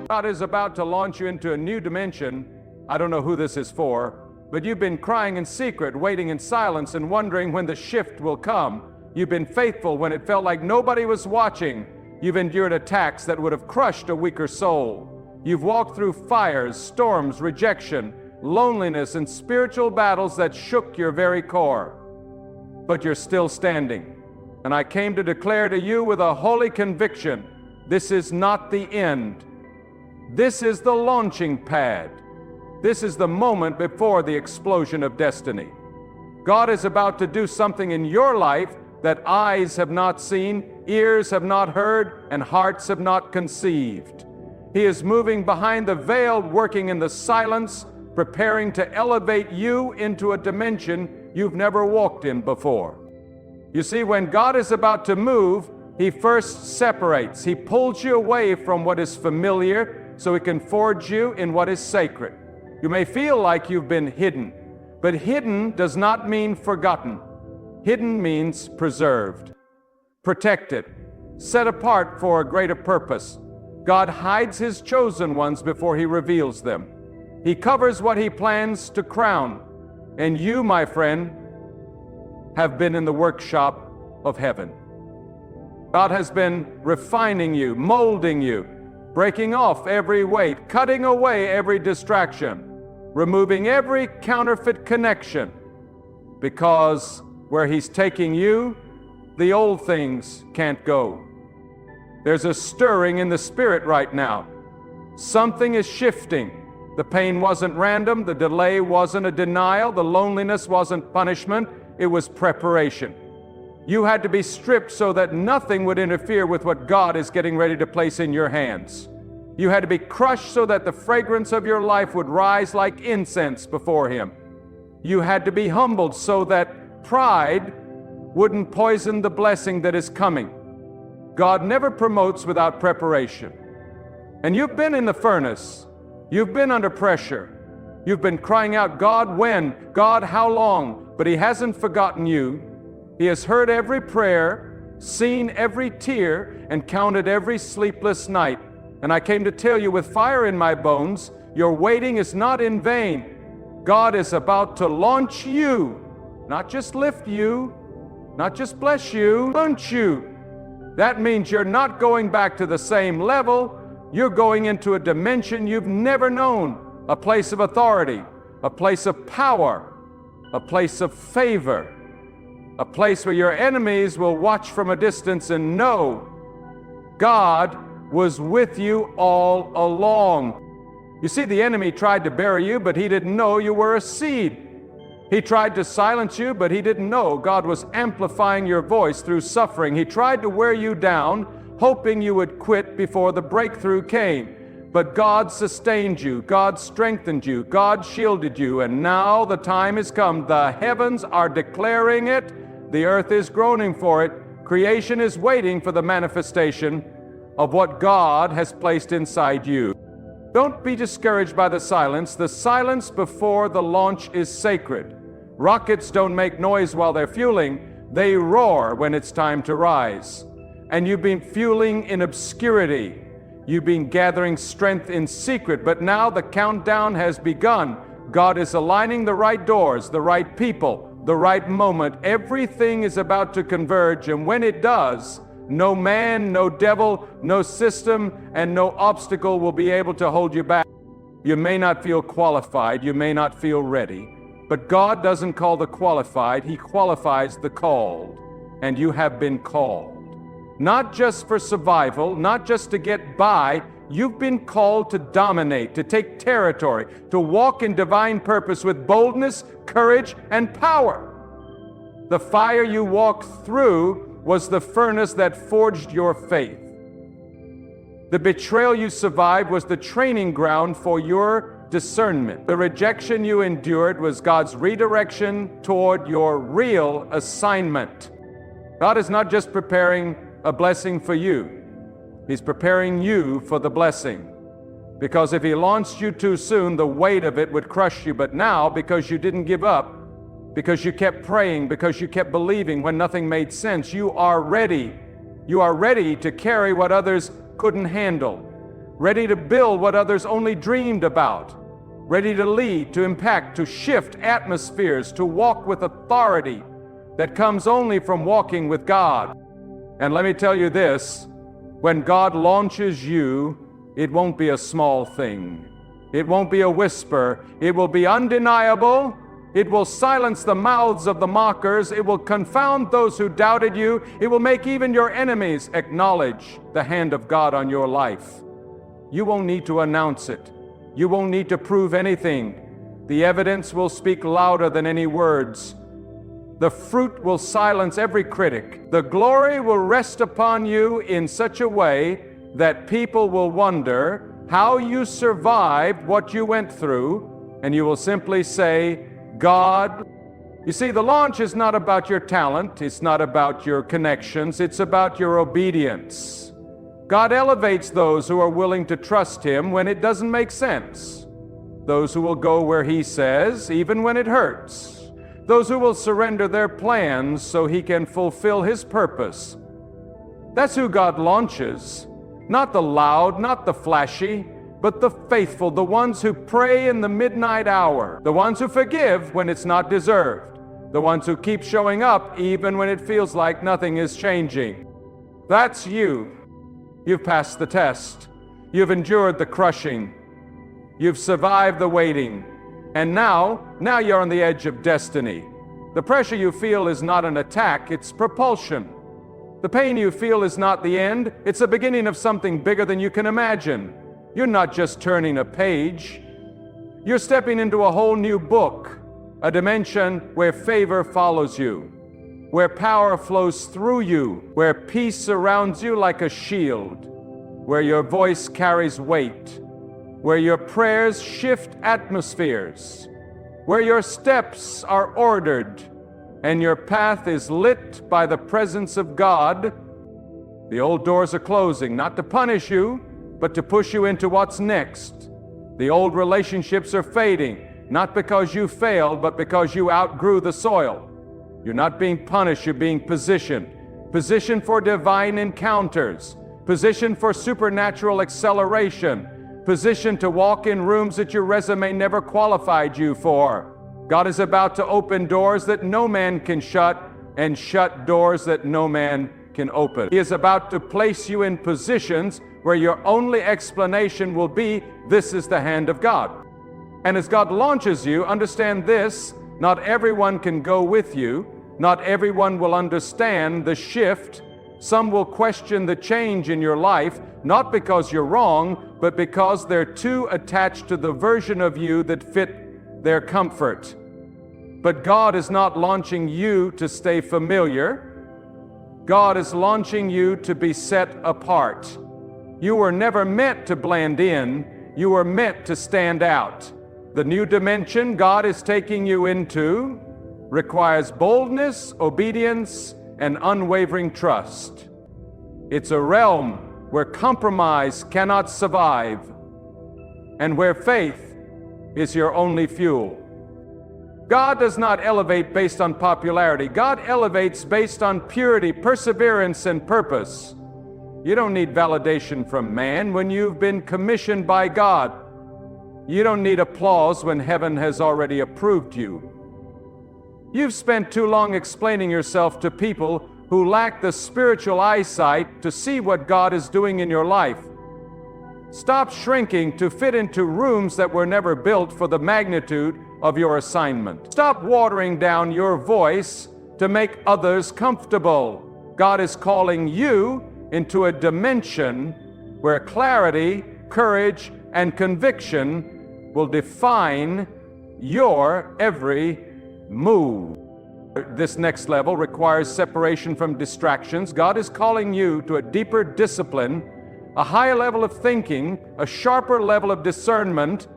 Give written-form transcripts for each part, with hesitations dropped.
God is about to launch you into a new dimension. I don't know who this is for, but you've been crying in secret, waiting in silence, and wondering when the shift will come. You've been faithful when it felt like nobody was watching. You've endured attacks that would have crushed a weaker soul. You've walked through fires, storms, rejection, loneliness, and spiritual battles that shook your very core. But you're still standing. And I came to declare to you with a holy conviction, this is not the end. This is the launching pad. This is the moment before the explosion of destiny. God is about to do something in your life that eyes have not seen, ears have not heard, and hearts have not conceived. He is moving behind the veil, working in the silence, preparing to elevate you into a dimension you've never walked in before. You see, when God is about to move, He first separates. He pulls you away from what is familiar so He can forge you in what is sacred. You may feel like you've been hidden, but hidden does not mean forgotten. Hidden means preserved, protected, set apart for a greater purpose. God hides His chosen ones before He reveals them. He covers what He plans to crown. And you, my friend, have been in the workshop of heaven. God has been refining you, molding you, breaking off every weight, cutting away every distraction, removing every counterfeit connection, because where He's taking you, the old things can't go. There's a stirring in the spirit right now. Something is shifting. The pain wasn't random, the delay wasn't a denial, the loneliness wasn't punishment, it was preparation. You had to be stripped so that nothing would interfere with what God is getting ready to place in your hands. You had to be crushed so that the fragrance of your life would rise like incense before Him. You had to be humbled so that pride wouldn't poison the blessing that is coming. God never promotes without preparation. And you've been in the furnace. You've been under pressure. You've been crying out, God, when? God, how long? But He hasn't forgotten you. He has heard every prayer, seen every tear, and counted every sleepless night. And I came to tell you with fire in my bones, your waiting is not in vain. God is about to launch you, not just lift you, not just bless you, launch you. That means you're not going back to the same level. You're going into a dimension you've never known, a place of authority, a place of power, a place of favor, a place where your enemies will watch from a distance and know God was with you all along. You see, the enemy tried to bury you, but he didn't know you were a seed. He tried to silence you, but he didn't know God was amplifying your voice through suffering. He tried to wear you down, hoping you would quit before the breakthrough came. But God sustained you, God strengthened you, God shielded you, and now the time has come. The heavens are declaring it, the earth is groaning for it, creation is waiting for the manifestation of what God has placed inside you. Don't be discouraged by the silence. The silence before the launch is sacred. Rockets don't make noise while they're fueling, they roar when it's time to rise. And you've been fueling in obscurity. You've been gathering strength in secret, but now the countdown has begun. God is aligning the right doors, the right people, the right moment. Everything is about to converge, and when it does, no man, no devil, no system, and no obstacle will be able to hold you back. You may not feel qualified, you may not feel ready, but God doesn't call the qualified, He qualifies the called, and you have been called. Not just for survival, not just to get by, you've been called to dominate, to take territory, to walk in divine purpose with boldness, courage, and power. The fire you walked through was the furnace that forged your faith. The betrayal you survived was the training ground for your discernment. The rejection you endured was God's redirection toward your real assignment. God is not just preparing a blessing for you. He's preparing you for the blessing. Because if He launched you too soon, the weight of it would crush you. But now, because you didn't give up, because you kept praying, because you kept believing when nothing made sense, you are ready. You are ready to carry what others couldn't handle. ready to build what others only dreamed about, ready to lead, to impact, to shift atmospheres, to walk with authority that comes only from walking with God. And let me tell you this, when God launches you, it won't be a small thing. It won't be a whisper. It will be undeniable. It will silence the mouths of the mockers. It will confound those who doubted you. It will make even your enemies acknowledge the hand of God on your life. You won't need to announce it. You won't need to prove anything. The evidence will speak louder than any words. The fruit will silence every critic. The glory will rest upon you in such a way that people will wonder how you survived what you went through, and you will simply say, God. You see, the launch is not about your talent. It's not about your connections. It's about your obedience. God elevates those who are willing to trust Him when it doesn't make sense. Those who will go where He says, even when it hurts. Those who will surrender their plans so He can fulfill His purpose. That's who God launches. Not the loud, not the flashy, but the faithful, the ones who pray in the midnight hour, the ones who forgive when it's not deserved, the ones who keep showing up even when it feels like nothing is changing. That's you. You've passed the test. You've endured the crushing. You've survived the waiting. And now you're on the edge of destiny. The pressure you feel is not an attack, it's propulsion. The pain you feel is not the end, it's the beginning of something bigger than you can imagine. You're not just turning a page. You're stepping into a whole new book, a dimension where favor follows you, where power flows through you, where peace surrounds you like a shield, where your voice carries weight, where your prayers shift atmospheres, where your steps are ordered and your path is lit by the presence of God. The old doors are closing, not to punish you, but to push you into what's next. The old relationships are fading, not because you failed, but because you outgrew the soil. You're not being punished, you're being positioned. Positioned for divine encounters, positioned for supernatural acceleration, positioned to walk in rooms that your resume never qualified you for. God is about to open doors that no man can shut and shut doors that no man can open. He is about to place you in positions where your only explanation will be, this is the hand of God. And as God launches you, understand this, not everyone can go with you. Not everyone will understand the shift. Some will question the change in your life, not because you're wrong, but because they're too attached to the version of you that fit their comfort. But God is not launching you to stay familiar. God is launching you to be set apart. You were never meant to blend in. You were meant to stand out. The new dimension God is taking you into requires boldness, obedience, and unwavering trust. It's a realm where compromise cannot survive, and where faith is your only fuel. God does not elevate based on popularity. God elevates based on purity, perseverance, and purpose. You don't need validation from man when you've been commissioned by God. You don't need applause when heaven has already approved you. You've spent too long explaining yourself to people who lack the spiritual eyesight to see what God is doing in your life. Stop shrinking to fit into rooms that were never built for the magnitude of your assignment. Stop watering down your voice to make others comfortable. God is calling you into a dimension where clarity, courage, and conviction will define your every move. This next level requires separation from distractions. God is calling you to a deeper discipline, a higher level of thinking, a sharper level of discernment.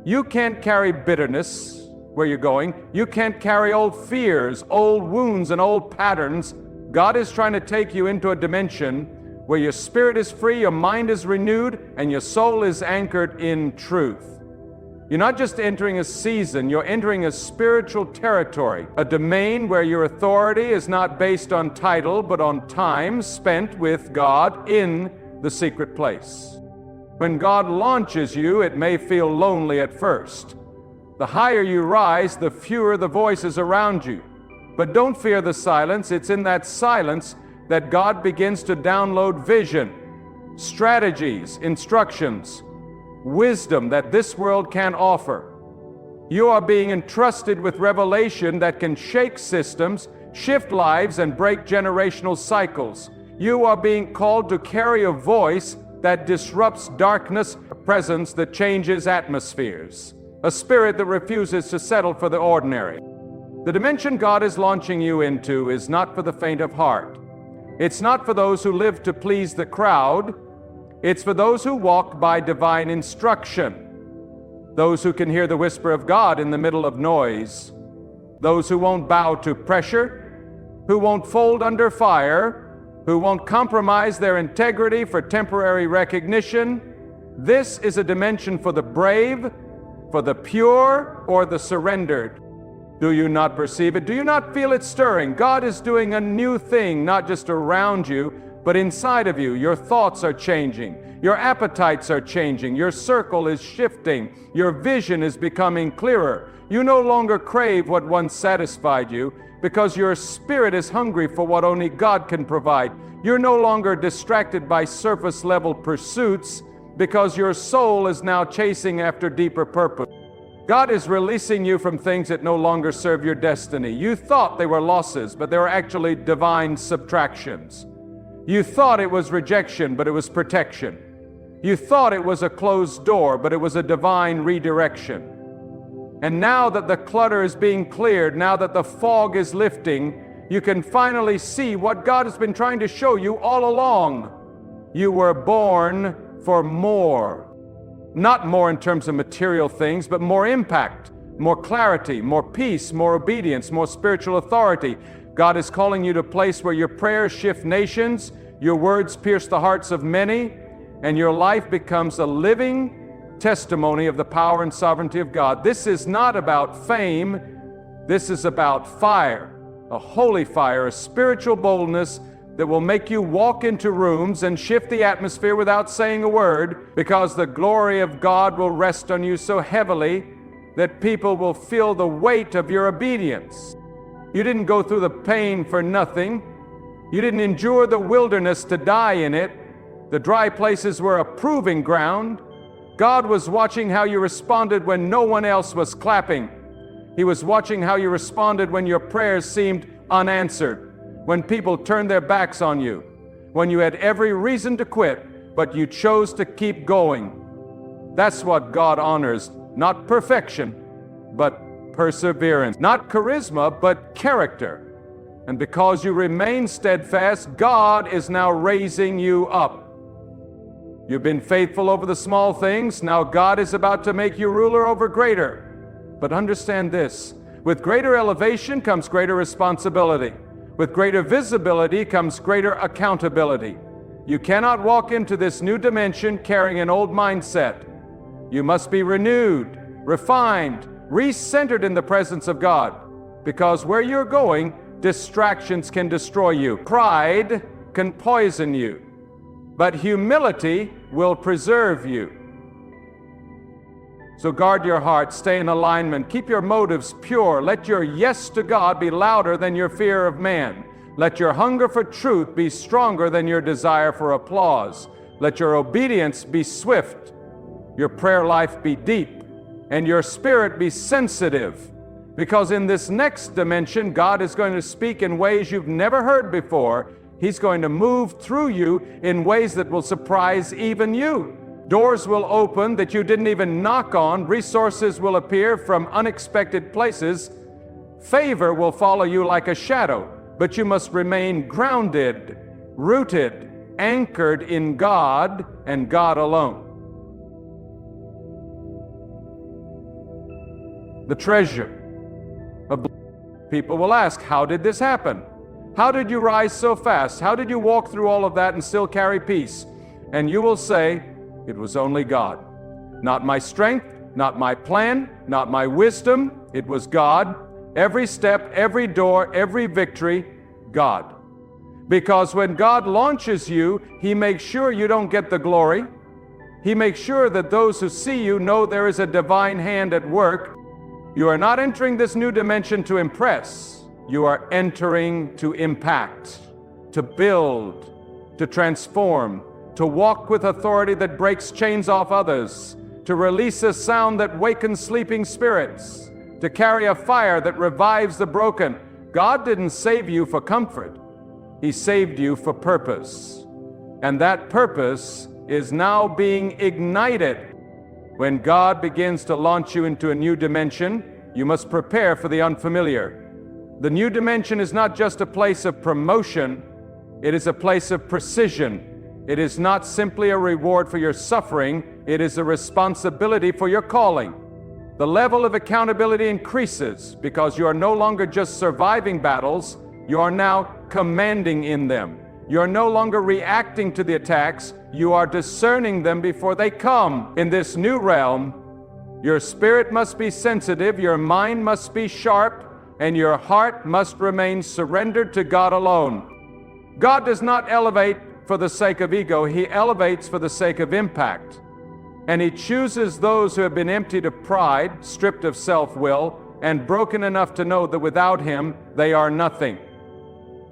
You can't carry bitterness where you're going. You can't carry old fears, old wounds, and old patterns. God is trying to take you into a dimension where your spirit is free, your mind is renewed, and your soul is anchored in truth. You're not just entering a season, you're entering a spiritual territory, a domain where your authority is not based on title, but on time spent with God in the secret place. When God launches you, it may feel lonely at first. The higher you rise, the fewer the voices around you. But don't fear the silence. It's in that silence that God begins to download vision, strategies, instructions, wisdom that this world can't offer. You are being entrusted with revelation that can shake systems, shift lives, and break generational cycles. You are being called to carry a voice that disrupts darkness, a presence that changes atmospheres, a spirit that refuses to settle for the ordinary. The dimension God is launching you into is not for the faint of heart. It's not for those who live to please the crowd. It's for those who walk by divine instruction, those who can hear the whisper of God in the middle of noise, those who won't bow to pressure, who won't fold under fire, who won't compromise their integrity for temporary recognition. This is a dimension for the brave, for the pure, or the surrendered. Do you not perceive it? Do you not feel it stirring? God is doing a new thing, not just around you, but inside of you. Your thoughts are changing. Your appetites are changing. Your circle is shifting. Your vision is becoming clearer. You no longer crave what once satisfied you, because your spirit is hungry for what only God can provide. You're no longer distracted by surface-level pursuits, because your soul is now chasing after deeper purpose. God is releasing you from things that no longer serve your destiny. You thought they were losses, but they were actually divine subtractions. You thought it was rejection, but it was protection. You thought it was a closed door, but it was a divine redirection. And now that the clutter is being cleared, now that the fog is lifting, you can finally see what God has been trying to show you all along. You were born for more. Not more in terms of material things, but more impact, more clarity, more peace, more obedience, more spiritual authority. God is calling you to a place where your prayers shift nations, your words pierce the hearts of many, and your life becomes a living testimony of the power and sovereignty of God. This is not about fame. This is about fire, a holy fire, a spiritual boldness that will make you walk into rooms and shift the atmosphere without saying a word, because the glory of God will rest on you so heavily that people will feel the weight of your obedience. You didn't go through the pain for nothing. You didn't endure the wilderness to die in it. The dry places were a proving ground. God was watching how you responded when no one else was clapping. He was watching how you responded when your prayers seemed unanswered, when people turned their backs on you, when you had every reason to quit, but you chose to keep going. That's what God honors, not perfection, but perseverance. Not charisma, but character. And because you remain steadfast, God is now raising you up. You've been faithful over the small things. Now God is about to make you ruler over greater. But understand this, with greater elevation comes greater responsibility. With greater visibility comes greater accountability. You cannot walk into this new dimension carrying an old mindset. You must be renewed, refined, recentered in the presence of God. Because where you're going, distractions can destroy you. Pride can poison you. But humility will preserve you. So guard your heart, stay in alignment, keep your motives pure. Let your yes to God be louder than your fear of man. Let your hunger for truth be stronger than your desire for applause. Let your obedience be swift, your prayer life be deep, and your spirit be sensitive. Because in this next dimension, God is going to speak in ways you've never heard before. He's going to move through you in ways that will surprise even you. Doors will open that you didn't even knock on. Resources will appear from unexpected places. Favor will follow you like a shadow, but you must remain grounded, rooted, anchored in God and God alone. The treasure of people will ask, how did this happen? How did you rise so fast? How did you walk through all of that and still carry peace? And you will say, it was only God. Not my strength, not my plan, not my wisdom. It was God. Every step, every door, every victory, God. Because when God launches you, He makes sure you don't get the glory. He makes sure that those who see you know there is a divine hand at work. You are not entering this new dimension to impress. You are entering to impact, to build, to transform, to walk with authority that breaks chains off others, to release a sound that wakens sleeping spirits, to carry a fire that revives the broken. God didn't save you for comfort. He saved you for purpose. And that purpose is now being ignited. When God begins to launch you into a new dimension, you must prepare for the unfamiliar. The new dimension is not just a place of promotion, it is a place of precision. It is not simply a reward for your suffering, it is a responsibility for your calling. The level of accountability increases because you are no longer just surviving battles, you are now commanding in them. You are no longer reacting to the attacks, you are discerning them before they come. In this new realm, your spirit must be sensitive, your mind must be sharp, and your heart must remain surrendered to God alone. God does not elevate for the sake of ego, He elevates for the sake of impact. And He chooses those who have been emptied of pride, stripped of self-will, and broken enough to know that without Him, they are nothing.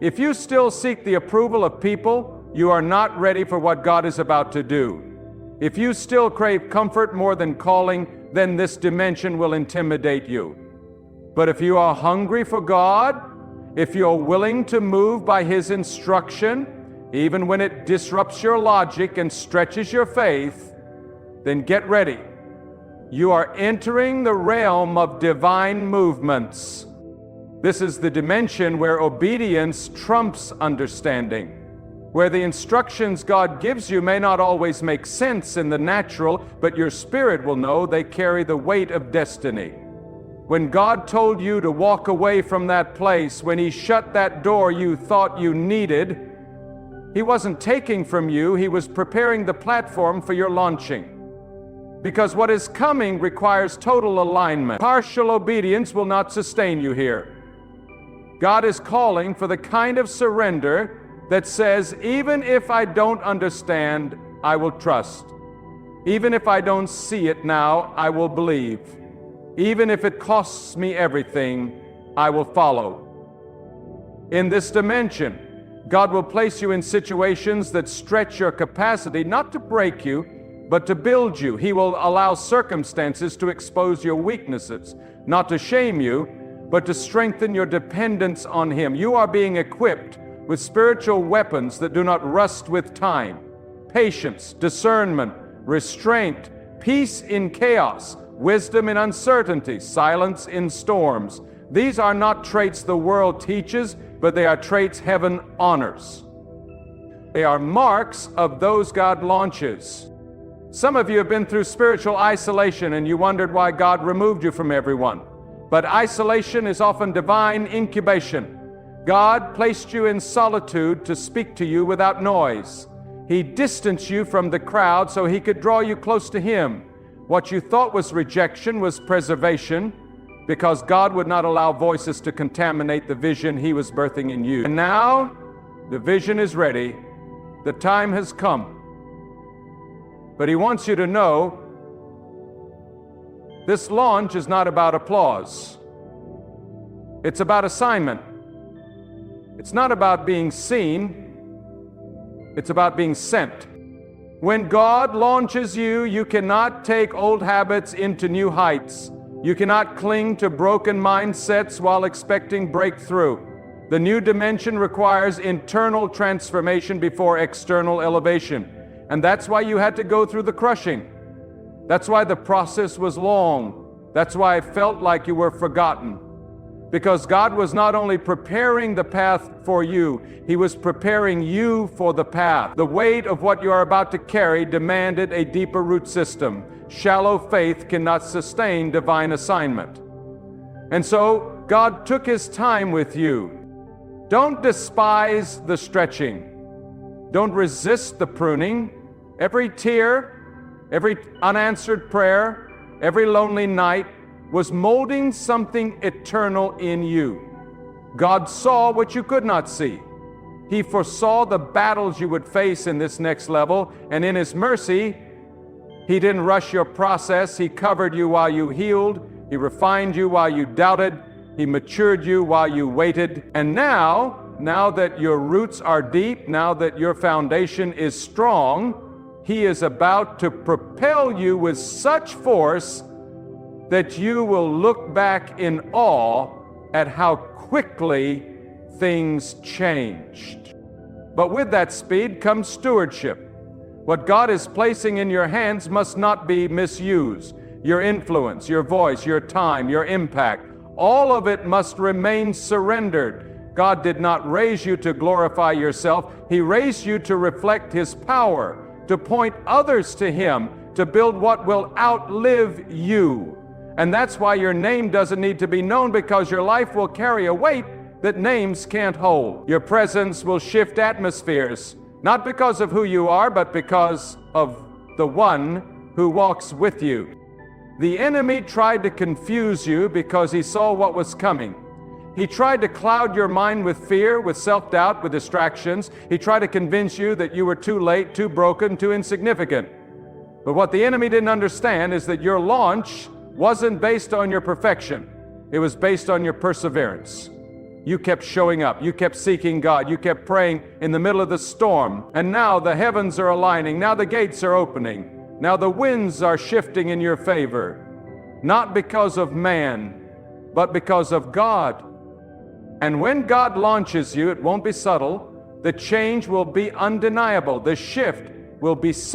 If you still seek the approval of people, you are not ready for what God is about to do. If you still crave comfort more than calling, then this dimension will intimidate you. But if you are hungry for God, if you are willing to move by His instruction, even when it disrupts your logic and stretches your faith, then get ready. You are entering the realm of divine movements. This is the dimension where obedience trumps understanding, where the instructions God gives you may not always make sense in the natural, but your spirit will know they carry the weight of destiny. When God told you to walk away from that place, when He shut that door you thought you needed, He wasn't taking from you, He was preparing the platform for your launching. Because what is coming requires total alignment. Partial obedience will not sustain you here. God is calling for the kind of surrender that says, even if I don't understand, I will trust. Even if I don't see it now, I will believe. Even if it costs me everything, I will follow. In this dimension, God will place you in situations that stretch your capacity, not to break you, but to build you. He will allow circumstances to expose your weaknesses, not to shame you, but to strengthen your dependence on Him. You are being equipped with spiritual weapons that do not rust with time. Patience, discernment, restraint, peace in chaos, wisdom in uncertainty, silence in storms. These are not traits the world teaches, but they are traits heaven honors. They are marks of those God launches. Some of you have been through spiritual isolation and you wondered why God removed you from everyone. But isolation is often divine incubation. God placed you in solitude to speak to you without noise. He distanced you from the crowd so He could draw you close to Him. What you thought was rejection was preservation, because God would not allow voices to contaminate the vision He was birthing in you. And now, the vision is ready. The time has come. But He wants you to know, this launch is not about applause. It's about assignment. It's not about being seen. It's about being sent. When God launches you, you cannot take old habits into new heights. You cannot cling to broken mindsets while expecting breakthrough. The new dimension requires internal transformation before external elevation. And that's why you had to go through the crushing. That's why the process was long. That's why it felt like you were forgotten. Because God was not only preparing the path for you, He was preparing you for the path. The weight of what you are about to carry demanded a deeper root system. Shallow faith cannot sustain divine assignment. And so, God took His time with you. Don't despise the stretching. Don't resist the pruning. Every tear, every unanswered prayer, every lonely night was molding something eternal in you. God saw what you could not see. He foresaw the battles you would face in this next level, and in His mercy, He didn't rush your process. He covered you while you healed. He refined you while you doubted. He matured you while you waited. And now that your roots are deep, now that your foundation is strong, He is about to propel you with such force that you will look back in awe at how quickly things changed. But with that speed comes stewardship. What God is placing in your hands must not be misused. Your influence, your voice, your time, your impact, all of it must remain surrendered. God did not raise you to glorify yourself. He raised you to reflect His power, to point others to Him, to build what will outlive you. And that's why your name doesn't need to be known, because your life will carry a weight that names can't hold. Your presence will shift atmospheres, not because of who you are, but because of the one who walks with you. The enemy tried to confuse you because he saw what was coming. He tried to cloud your mind with fear, with self-doubt, with distractions. He tried to convince you that you were too late, too broken, too insignificant. But what the enemy didn't understand is that your launch wasn't based on your perfection. It was based on your perseverance. You kept showing up. You kept seeking God. You kept praying in the middle of the storm. And now the heavens are aligning. Now the gates are opening. Now the winds are shifting in your favor. Not because of man, but because of God. And when God launches you, it won't be subtle. The change will be undeniable. The shift will be sudden.